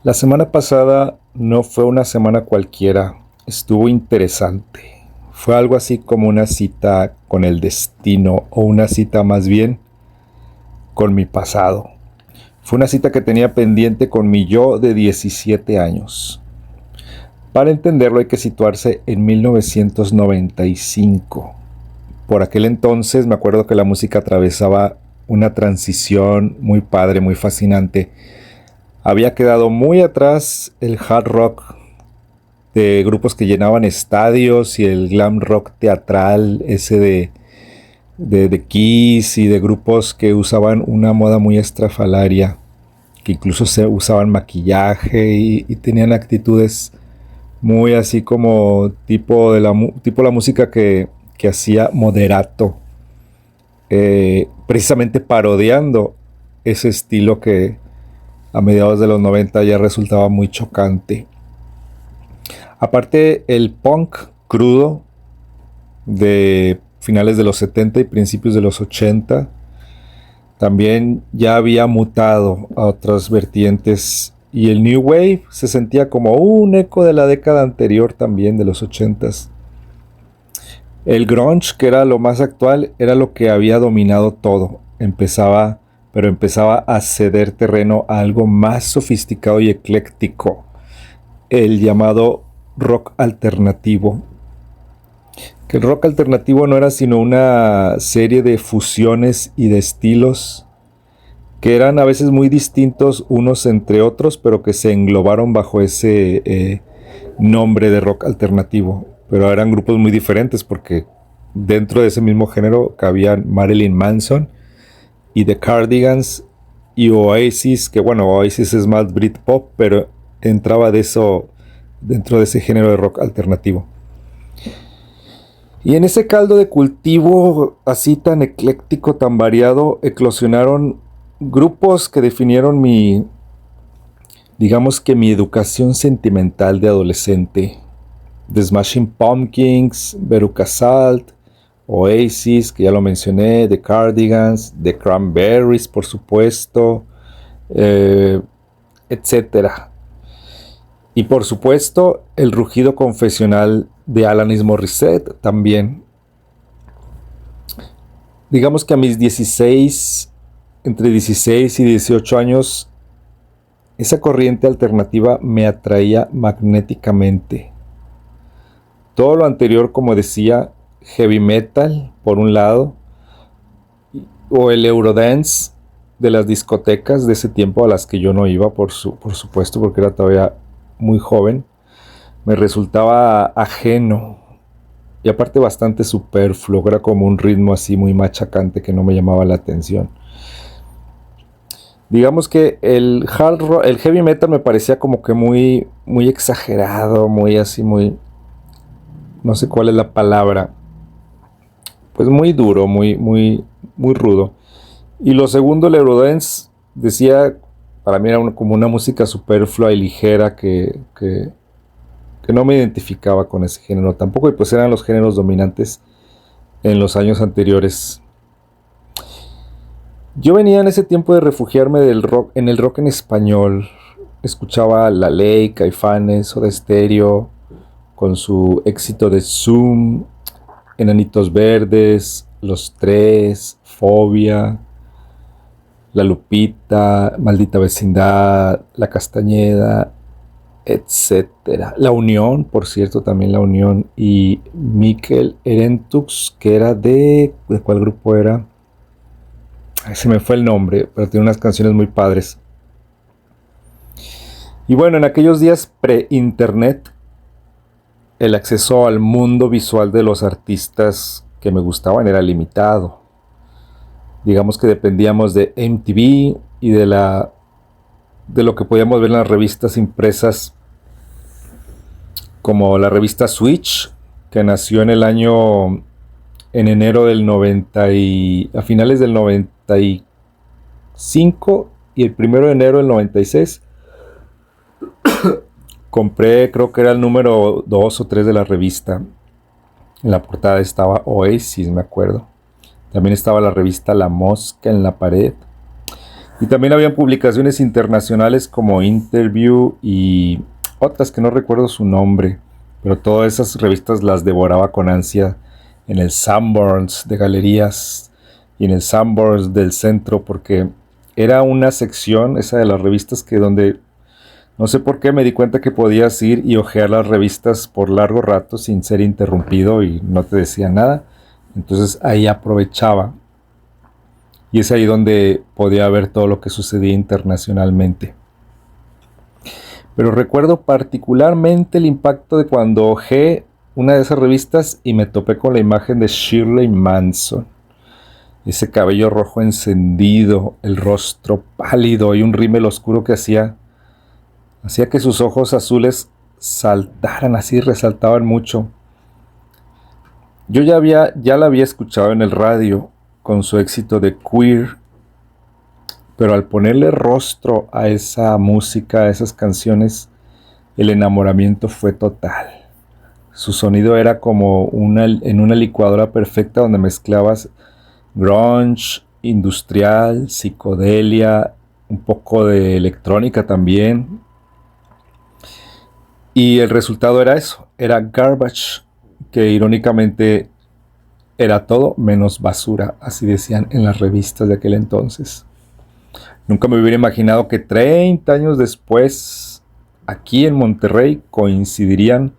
La semana pasada no fue una semana cualquiera, estuvo interesante. Fue algo así como una cita con el destino, o una cita más bien con mi pasado. Fue una cita que tenía pendiente con mi yo de 17 años. Para entenderlo hay que situarse en 1995. Por aquel entonces me acuerdo que la música atravesaba una transición muy padre, muy fascinante. Había quedado muy atrás el hard rock de grupos que llenaban estadios y el glam rock teatral, ese de Kiss y de grupos que usaban una moda muy estrafalaria, que incluso se usaban maquillaje y tenían actitudes muy así como tipo la música que hacía Moderato, precisamente parodiando ese estilo que a mediados de los 90 ya resultaba muy chocante. Aparte, el punk crudo de finales de los 70 y principios de los 80 también ya había mutado a otras vertientes, y el New Wave se sentía como un eco de la década anterior también, de los 80s. El grunge, que era lo más actual, era lo que había dominado todo. Empezaba a ceder terreno a algo más sofisticado y ecléctico, el llamado rock alternativo. Que el rock alternativo no era sino una serie de fusiones y de estilos que eran a veces muy distintos unos entre otros, pero que se englobaron bajo ese nombre de rock alternativo. Pero eran grupos muy diferentes porque dentro de ese mismo género cabían Marilyn Manson y The Cardigans y Oasis, que bueno, Oasis es más Britpop, pero entraba de eso dentro de ese género de rock alternativo. Y en ese caldo de cultivo así tan ecléctico, tan variado, eclosionaron grupos que definieron digamos que mi educación sentimental de adolescente. The Smashing Pumpkins, Veruca Salt, Oasis, que ya lo mencioné, The Cardigans, The Cranberries, por supuesto, etcétera. Y por supuesto, el rugido confesional de Alanis Morissette también. Digamos que a mis entre 16 y 18 años, esa corriente alternativa me atraía magnéticamente. Todo lo anterior, como decía, heavy metal, por un lado, o el Eurodance de las discotecas de ese tiempo a las que yo no iba, por supuesto, porque era todavía muy joven, me resultaba ajeno y aparte bastante superfluo. Era como un ritmo así muy machacante que no me llamaba la atención. Digamos que el hard rock, el heavy metal me parecía como que muy, muy exagerado, muy así, muy, no sé cuál es la palabra, pues muy duro, muy, muy, muy rudo. Y lo segundo, el Eurodance, decía, para mí era como una música superflua y ligera que no me identificaba con ese género tampoco, y pues eran los géneros dominantes en los años anteriores. Yo venía en ese tiempo de refugiarme en el rock en español. Escuchaba La Ley, Caifanes, Soda Stereo, con su éxito de Zoom, Enanitos Verdes, Los Tres, Fobia, La Lupita, Maldita Vecindad, La Castañeda, etcétera. La Unión, por cierto, también La Unión, y Mikel Erentux, que era ¿de cuál grupo era? Ay, se me fue el nombre, pero tiene unas canciones muy padres. Y bueno, en aquellos días pre-internet, el acceso al mundo visual de los artistas que me gustaban era limitado. Digamos que dependíamos de MTV y de lo que podíamos ver en las revistas impresas, como la revista Switch, que nació en enero del 90 y a finales del 95, y el 1 de enero del 96 compré, creo que era el número 2 o 3 de la revista. En la portada estaba Oasis, me acuerdo. También estaba la revista La Mosca en la Pared. Y también habían publicaciones internacionales como Interview y otras que no recuerdo su nombre, pero todas esas revistas las devoraba con ansia en el Sanborns de galerías y en el Sanborns del centro, porque era una sección, esa de las revistas, que donde no sé por qué me di cuenta que podías ir y hojear las revistas por largo rato sin ser interrumpido y no te decía nada. Entonces ahí aprovechaba y es ahí donde podía ver todo lo que sucedía internacionalmente. Pero recuerdo particularmente el impacto de cuando hojeé una de esas revistas y me topé con la imagen de Shirley Manson. Ese cabello rojo encendido, el rostro pálido y un rímel oscuro que hacía que sus ojos azules saltaran así, resaltaban mucho. Yo ya la había escuchado en el radio con su éxito de Queer, pero al ponerle rostro a esa música, a esas canciones, el enamoramiento fue total. Su sonido era como en una licuadora perfecta donde mezclabas grunge, industrial, psicodelia, un poco de electrónica también. Y el resultado era eso, era Garbage, que irónicamente era todo menos basura, así decían en las revistas de aquel entonces. Nunca me hubiera imaginado que 30 años después, aquí en Monterrey, coincidirían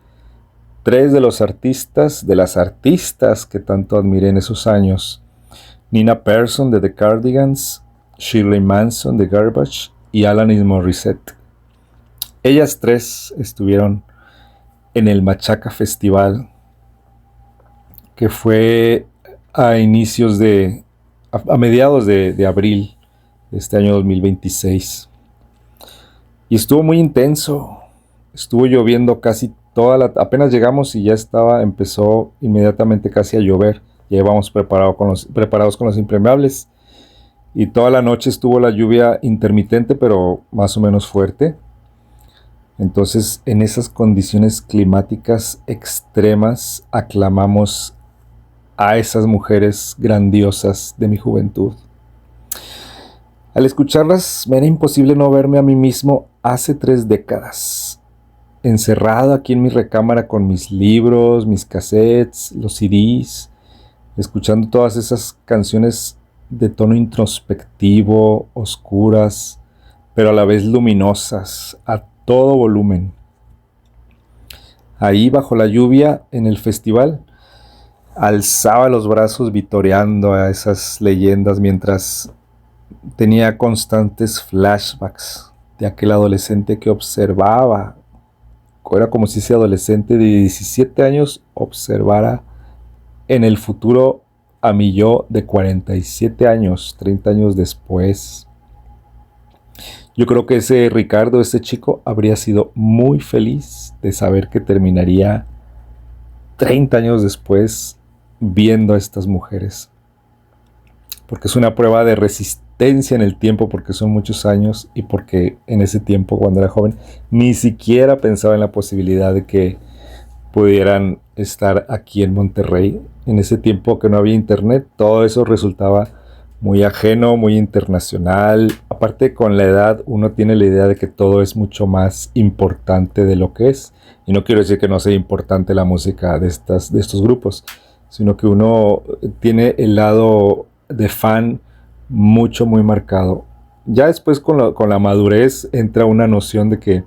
tres de las artistas que tanto admiré en esos años. Nina Persson de The Cardigans, Shirley Manson de Garbage y Alanis Morissette. Ellas tres estuvieron en el Machaca Festival, que fue a mediados de abril de este año 2026. Y estuvo muy intenso, estuvo lloviendo casi apenas llegamos y empezó inmediatamente casi a llover. Ya íbamos preparados con los impermeables y toda la noche estuvo la lluvia intermitente pero más o menos fuerte. Entonces, en esas condiciones climáticas extremas, aclamamos a esas mujeres grandiosas de mi juventud. Al escucharlas, me era imposible no verme a mí mismo hace 3 décadas, encerrado aquí en mi recámara con mis libros, mis cassettes, los CDs, escuchando todas esas canciones de tono introspectivo, oscuras, pero a la vez luminosas, a todo volumen. Ahí bajo la lluvia en el festival alzaba los brazos vitoreando a esas leyendas mientras tenía constantes flashbacks de aquel adolescente que observaba. Era como si ese adolescente de 17 años observara en el futuro a mi yo de 47 años, 30 años después. Yo creo que ese Ricardo, ese chico, habría sido muy feliz de saber que terminaría 30 años después viendo a estas mujeres. Porque es una prueba de resistencia en el tiempo, porque son muchos años y porque en ese tiempo, cuando era joven, ni siquiera pensaba en la posibilidad de que pudieran estar aquí en Monterrey. En ese tiempo que no había internet, todo eso resultaba muy ajeno, muy internacional. Aparte, con la edad uno tiene la idea de que todo es mucho más importante de lo que es. Y no quiero decir que no sea importante la música de estos grupos, sino que uno tiene el lado de fan muy marcado. Ya después con la madurez entra una noción de que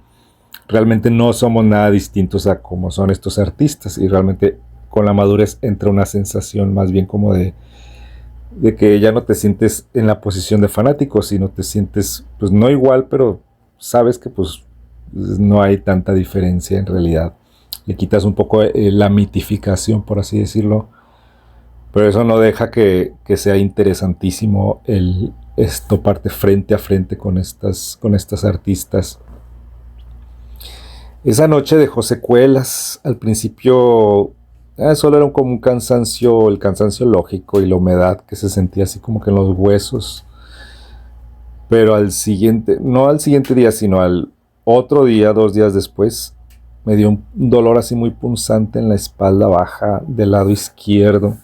realmente no somos nada distintos a como son estos artistas, y realmente con la madurez entra una sensación más bien como de que ya no te sientes en la posición de fanático, sino te sientes pues no igual, pero sabes que pues no hay tanta diferencia en realidad. Le quitas un poco la mitificación, por así decirlo, pero eso no deja que sea interesantísimo esto parte frente a frente con estas artistas. Esa noche dejó secuelas. Al principio solo era como un cansancio, el cansancio lógico y la humedad que se sentía así como que en los huesos. Pero no al siguiente día, sino al otro día, 2 días después, me dio un dolor así muy punzante en la espalda baja del lado izquierdo.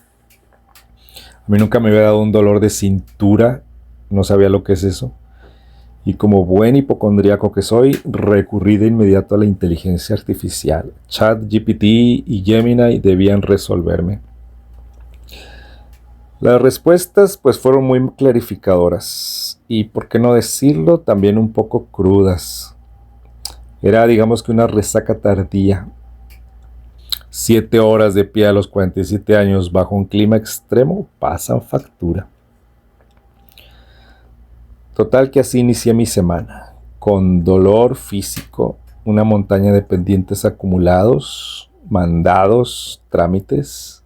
A mí nunca me había dado un dolor de cintura, no sabía lo que es eso. Y como buen hipocondríaco que soy, recurrí de inmediato a la inteligencia artificial. ChatGPT y Gemini debían resolverme. Las respuestas pues fueron muy clarificadoras y, por qué no decirlo, también un poco crudas. Era, digamos, que una resaca tardía. 7 horas de pie a los 47 años bajo un clima extremo pasan factura. Total que así inicié mi semana, con dolor físico, una montaña de pendientes acumulados, mandados, trámites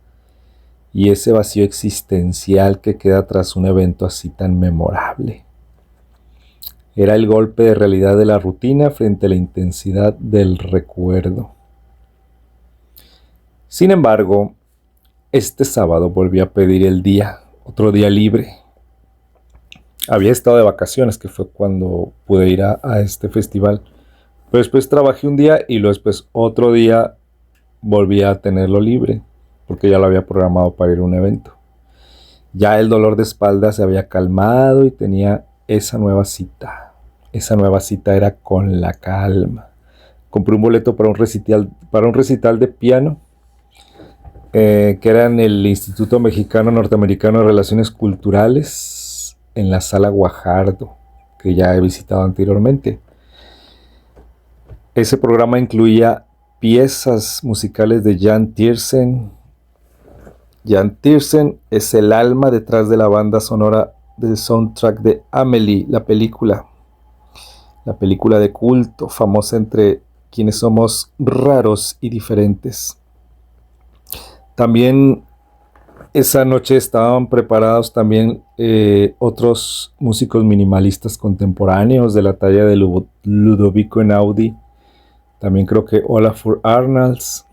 y ese vacío existencial que queda tras un evento así tan memorable. Era el golpe de realidad de la rutina frente a la intensidad del recuerdo. Sin embargo, este sábado volví a pedir el día, otro día libre. Había estado de vacaciones, que fue cuando pude ir a este festival. Pero después trabajé un día y luego después otro día volví a tenerlo libre, porque ya lo había programado para ir a un evento. Ya el dolor de espalda se había calmado y tenía esa nueva cita. Esa nueva cita era con la calma. Compré un boleto para un recital de piano, que era en el Instituto Mexicano Norteamericano de Relaciones Culturales, en la Sala Guajardo, que ya he visitado anteriormente. Ese programa incluía piezas musicales de Jan Tiersen. Jan Tiersen es el alma detrás de la banda sonora del soundtrack de Amélie, la película de culto, famosa entre quienes somos raros y diferentes. También esa noche estaban preparados también otros músicos minimalistas contemporáneos de la talla de Ludovico Einaudi, también creo que Olafur Arnalds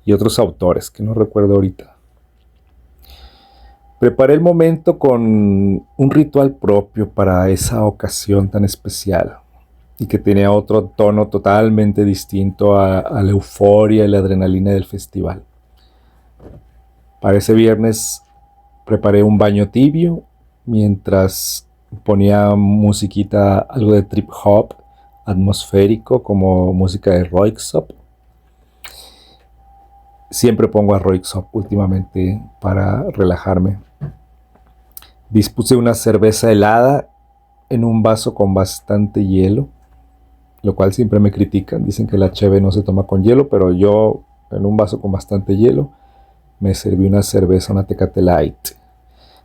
y otros autores que no recuerdo ahorita. Preparé el momento con un ritual propio para esa ocasión tan especial y que tenía otro tono totalmente distinto a la euforia y la adrenalina del festival. Para ese viernes preparé un baño tibio mientras ponía musiquita, algo de trip hop atmosférico como música de Röyksopp. Siempre pongo a Röyksopp últimamente para relajarme. Dispuse una cerveza helada en un vaso con bastante hielo, lo cual siempre me critican. Dicen que la cheve no se toma con hielo, pero yo en un vaso con bastante hielo me serví una cerveza, una Tecate Light.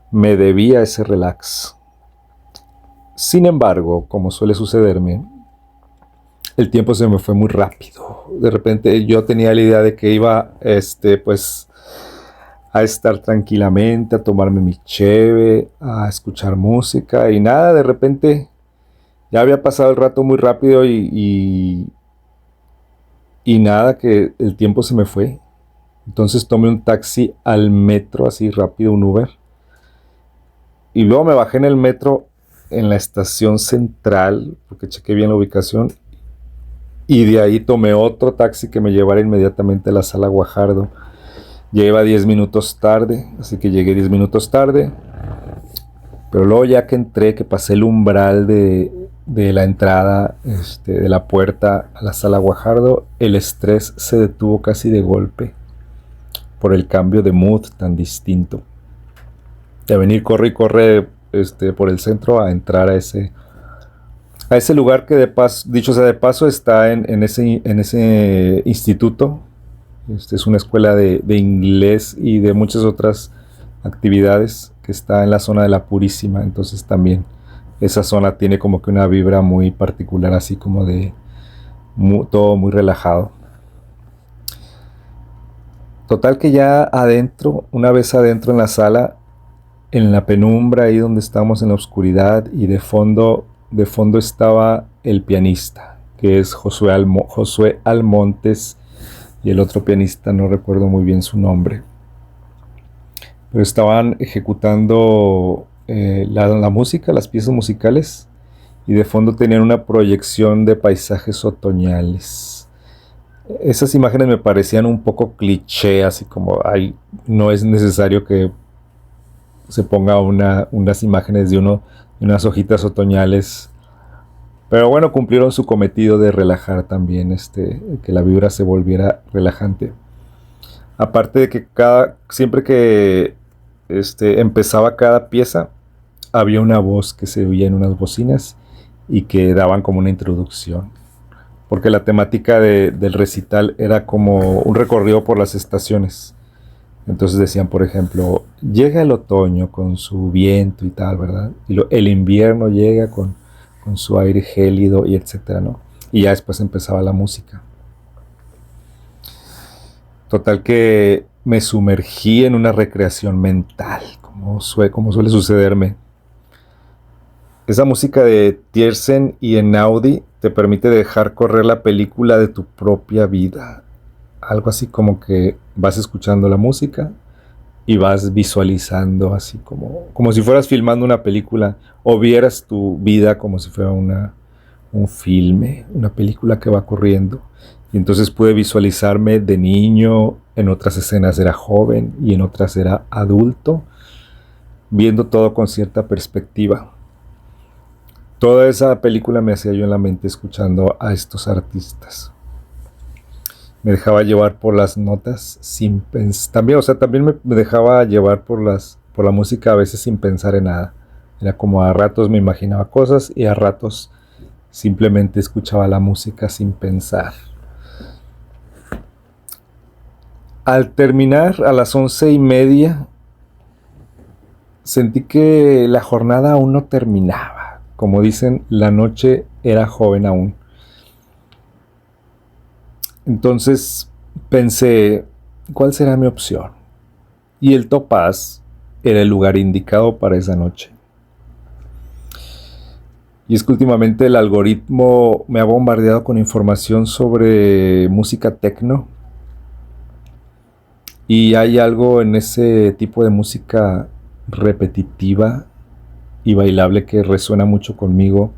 Me debía ese relax. Sin embargo, como suele sucederme, el tiempo se me fue muy rápido. De repente yo tenía la idea de que iba pues a estar tranquilamente, a tomarme mi cheve, a escuchar música y nada, de repente ya había pasado el rato muy rápido y nada, que el tiempo se me fue. Entonces tomé un taxi al metro, así rápido, un Uber. Y luego me bajé en el metro en la estación central, porque chequé bien la ubicación. Y de ahí tomé otro taxi que me llevara inmediatamente a la Sala Guajardo. Ya iba 10 minutos tarde, así que llegué 10 minutos tarde. Pero luego ya que entré, que pasé el umbral de la entrada, de la puerta a la Sala Guajardo, el estrés se detuvo casi de golpe por el cambio de mood tan distinto. De venir corre y corre por el centro a entrar a ese lugar que, de paso, dicho sea de paso, está en ese instituto. Es una escuela de inglés y de muchas otras actividades que está en la zona de la Purísima. Entonces también esa zona tiene como que una vibra muy particular, así como de todo muy relajado. Total que ya adentro, una vez adentro en la sala, en la penumbra, ahí donde estábamos en la oscuridad, y de fondo estaba el pianista, que es Josué Almontes, y el otro pianista no recuerdo muy bien su nombre. Pero estaban ejecutando la música, las piezas musicales, y de fondo tenían una proyección de paisajes otoñales. Esas imágenes me parecían un poco cliché, así como no es necesario que se ponga unas imágenes de unas hojitas otoñales Pero bueno, cumplieron su cometido de relajar también, que la vibra se volviera relajante. Aparte de que siempre que empezaba cada pieza, había una voz que se oía en unas bocinas y que daban como una introducción. Porque la temática del recital era como un recorrido por las estaciones. Entonces decían, por ejemplo, llega el otoño con su viento y tal, ¿verdad? Y el invierno llega con su aire gélido y etcétera, ¿no? Y ya después empezaba la música. Total que me sumergí en una recreación mental, como suele sucederme. Esa música de Tiersen y Einaudi te permite dejar correr la película de tu propia vida. Algo así como que vas escuchando la música y vas visualizando así como si fueras filmando una película o vieras tu vida como si fuera un filme, una película que va corriendo. Y entonces pude visualizarme de niño, en otras escenas era joven y en otras era adulto, viendo todo con cierta perspectiva. Toda esa película me hacía yo en la mente escuchando a estos artistas. Me dejaba llevar por las notas sin pensar. También, también me dejaba llevar por la música a veces sin pensar en nada. Era como a ratos me imaginaba cosas y a ratos simplemente escuchaba la música sin pensar. Al terminar a las 11:30, sentí que la jornada aún no terminaba. Como dicen, la noche era joven aún. Entonces pensé, ¿cuál será mi opción? Y el Topaz era el lugar indicado para esa noche. Y es que últimamente el algoritmo me ha bombardeado con información sobre música techno. Y hay algo en ese tipo de música repetitiva y bailable que resuena mucho conmigo.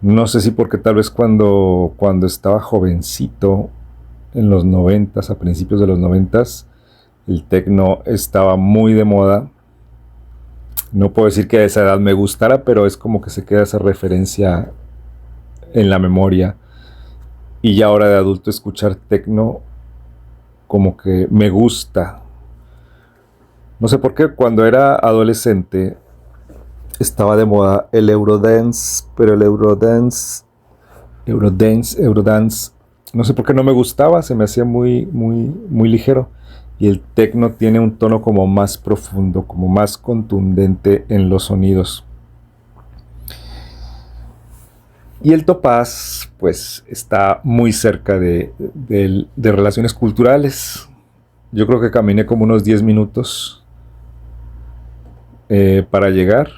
No sé si porque tal vez cuando estaba jovencito, en los 90s, a principios de los 90s, el techno estaba muy de moda. No puedo decir que a esa edad me gustara, pero es como que se queda esa referencia en la memoria. Y ya ahora de adulto escuchar techno como que me gusta. No sé por qué cuando era adolescente estaba de moda el Eurodance, pero el Eurodance, no sé por qué no me gustaba, se me hacía muy ligero. Y el techno tiene un tono como más profundo, como más contundente en los sonidos. Y el Topaz, pues, está muy cerca de relaciones culturales. Yo creo que caminé como unos 10 minutos para llegar.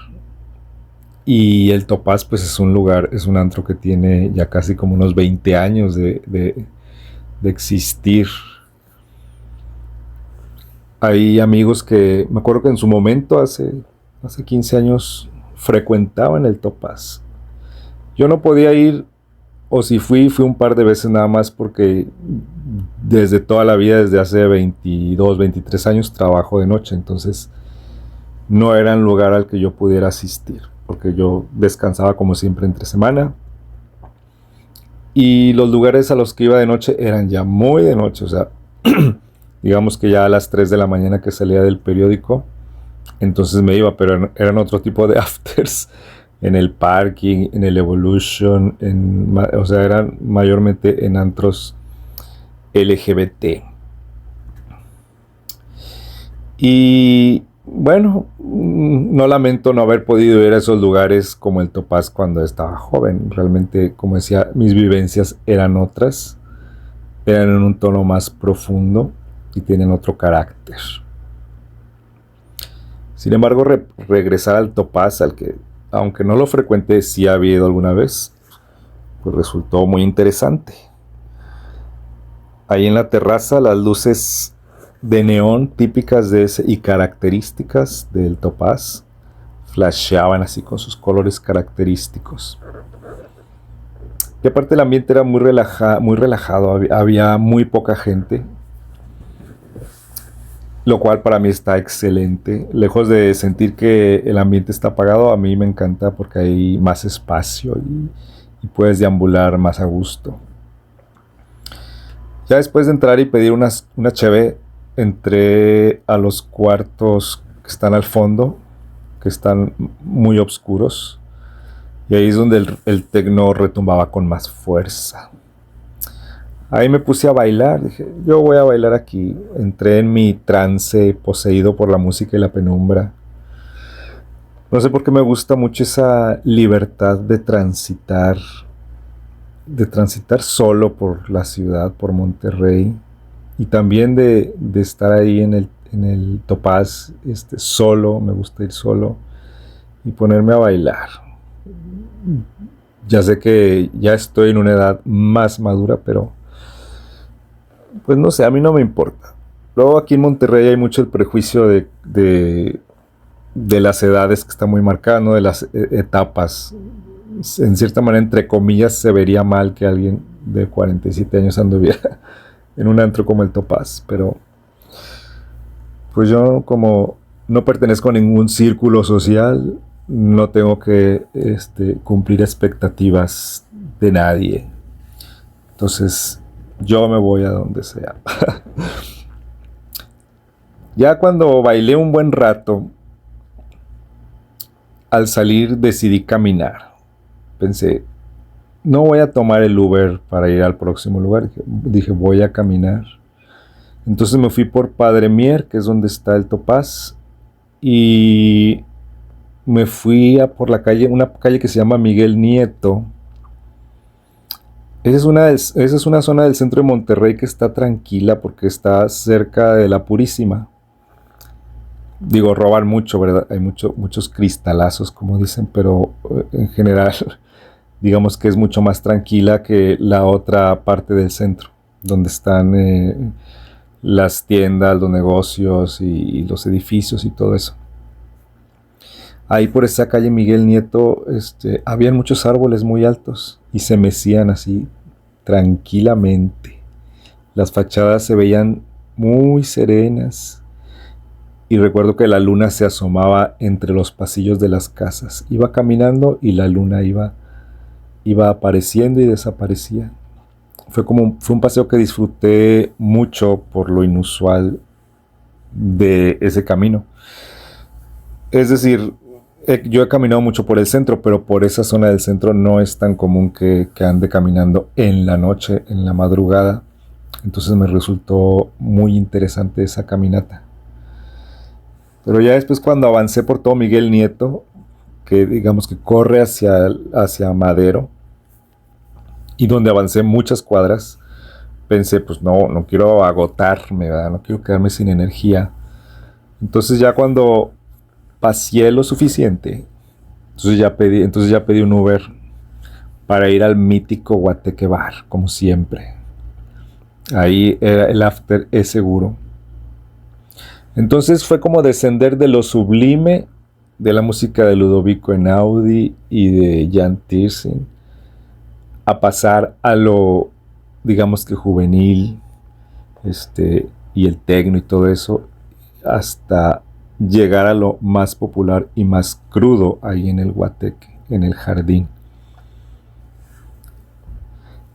Y el Topaz, pues, es un antro que tiene ya casi como unos 20 años de existir. Hay amigos que, me acuerdo que en su momento, hace 15 años, frecuentaban el Topaz. Yo no podía ir, o si fui un par de veces nada más porque desde toda la vida, desde hace 22, 23 años, trabajo de noche. Entonces no era un lugar al que yo pudiera asistir, porque yo descansaba como siempre entre semana. Y los lugares a los que iba de noche eran ya muy de noche, o sea, digamos que ya a las 3 de la mañana que salía del periódico, entonces me iba, pero eran otro tipo de afters, en el parking, en el Evolution, o sea, eran mayormente en antros LGBT. Y bueno, no lamento no haber podido ir a esos lugares como el Topaz cuando estaba joven. Realmente, como decía, mis vivencias eran otras, eran en un tono más profundo y tienen otro carácter. Sin embargo, regresar al Topaz, al que, aunque no lo frecuenté, sí había ido alguna vez, pues resultó muy interesante. Ahí en la terraza, las luces de neón típicas de ese y características del Topaz flasheaban así con sus colores característicos. Y aparte el ambiente era muy relajado, había muy poca gente, lo cual para mí está excelente. Lejos de sentir que el ambiente está apagado, a mí me encanta porque hay más espacio y puedes deambular más a gusto. Ya después de entrar y pedir una cheve, entré a los cuartos que están al fondo, que están muy oscuros, y ahí es donde el tecno retumbaba con más fuerza. Ahí me puse a bailar, dije, yo voy a bailar aquí. Entré en mi trance poseído por la música y la penumbra. No sé por qué me gusta mucho esa libertad de transitar solo por la ciudad, por Monterrey, y también de estar ahí en el Topaz, solo, me gusta ir solo y ponerme a bailar. Ya sé que ya estoy en una edad más madura, pero pues no sé, a mí no me importa. Luego aquí en Monterrey hay mucho el prejuicio de las edades que está muy marcado, ¿no? De las etapas. En cierta manera, entre comillas, se vería mal que alguien de 47 años anduviera en un antro como el Topaz, pero pues yo, como no pertenezco a ningún círculo social, no tengo que cumplir expectativas de nadie. Entonces yo me voy a donde sea. Ya cuando bailé un buen rato, al salir decidí caminar. Pensé, no voy a tomar el Uber para ir al próximo lugar. Dije, voy a caminar. Entonces me fui por Padre Mier, que es donde está el Topaz, y me fui por la calle, una calle que se llama Miguel Nieto. Esa es una zona del centro de Monterrey que está tranquila porque está cerca de la Purísima. Digo, roban mucho, ¿verdad? Hay muchos cristalazos, como dicen, pero en general, digamos que es mucho más tranquila que la otra parte del centro, donde están las tiendas, los negocios y los edificios y todo eso. Ahí por esa calle Miguel Nieto, habían muchos árboles muy altos y se mecían así tranquilamente. Las fachadas se veían muy serenas y recuerdo que la luna se asomaba entre los pasillos de las casas. Iba caminando y la luna iba apareciendo y desaparecía. Fue un paseo que disfruté mucho por lo inusual de ese camino. Es decir, yo he caminado mucho por el centro, pero por esa zona del centro no es tan común que ande caminando en la noche, en la madrugada. Entonces me resultó muy interesante esa caminata. Pero ya después, cuando avancé por todo Miguel Nieto, que digamos que corre hacia Madero, y donde avancé muchas cuadras, pensé, pues no quiero agotarme, ¿verdad? No quiero quedarme sin energía. Entonces ya cuando paseé lo suficiente, entonces ya pedí un Uber para ir al mítico Guateque Bar, como siempre. Ahí el after es seguro. Entonces fue como descender de lo sublime de la música de Ludovico Einaudi y de Jan Tiersen a pasar a lo, digamos que juvenil, y el tecno y todo eso, hasta llegar a lo más popular y más crudo ahí en el Guateque, en el Jardín.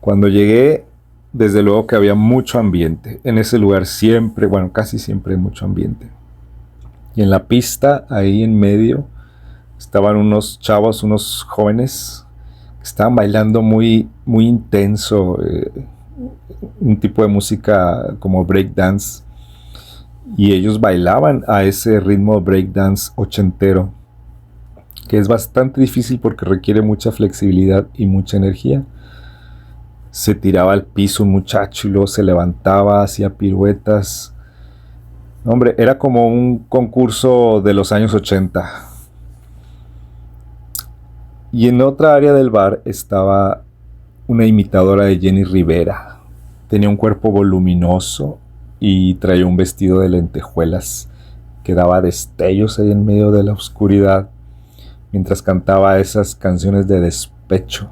Cuando llegué, desde luego que había mucho ambiente. En ese lugar siempre, bueno, casi siempre hay mucho ambiente. Y en la pista, ahí en medio, estaban unos chavos, unos jóvenes, que estaban bailando muy, muy intenso, un tipo de música como breakdance. Y ellos bailaban a ese ritmo breakdance ochentero, que es bastante difícil porque requiere mucha flexibilidad y mucha energía. Se tiraba al piso un muchacho y luego se levantaba, hacía piruetas. Hombre, era como un concurso de los años 80. Y en otra área del bar estaba una imitadora de Jenny Rivera. Tenía un cuerpo voluminoso y traía un vestido de lentejuelas que daba destellos ahí en medio de la oscuridad mientras cantaba esas canciones de despecho.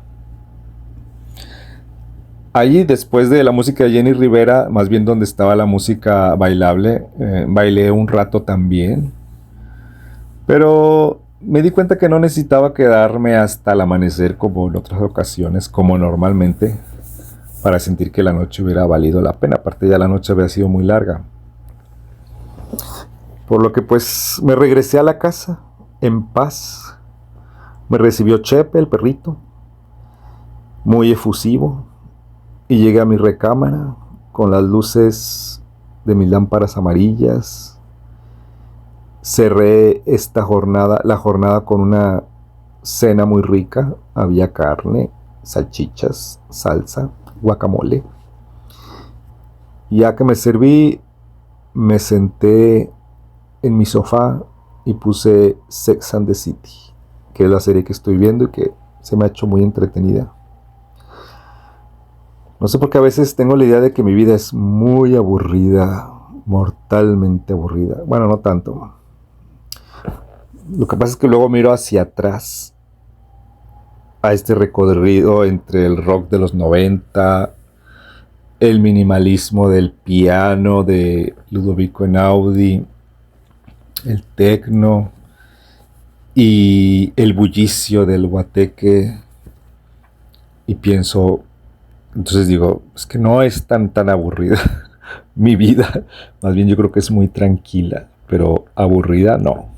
Allí, después de la música de Jenny Rivera, más bien donde estaba la música bailable, bailé un rato también. Pero me di cuenta que no necesitaba quedarme hasta el amanecer como en otras ocasiones, como normalmente, para sentir que la noche hubiera valido la pena. Aparte ya la noche había sido muy larga. Por lo que pues me regresé a la casa en paz. Me recibió Chepe, el perrito, muy efusivo, y llegué a mi recámara con las luces de mis lámparas amarillas. Cerré la jornada con una cena muy rica. Había carne, salchichas, salsa, guacamole. Ya que me serví, me senté en mi sofá y puse Sex and the City, que es la serie que estoy viendo y que se me ha hecho muy entretenida. No sé por qué a veces tengo la idea de que mi vida es muy aburrida, mortalmente aburrida. Bueno, no tanto. Lo que pasa es que luego miro hacia atrás a este recorrido entre el rock de los 90, el minimalismo del piano de Ludovico Einaudi, el techno y el bullicio del guateque, y pienso, entonces digo, es que no es tan aburrida mi vida, más bien yo creo que es muy tranquila, pero aburrida no.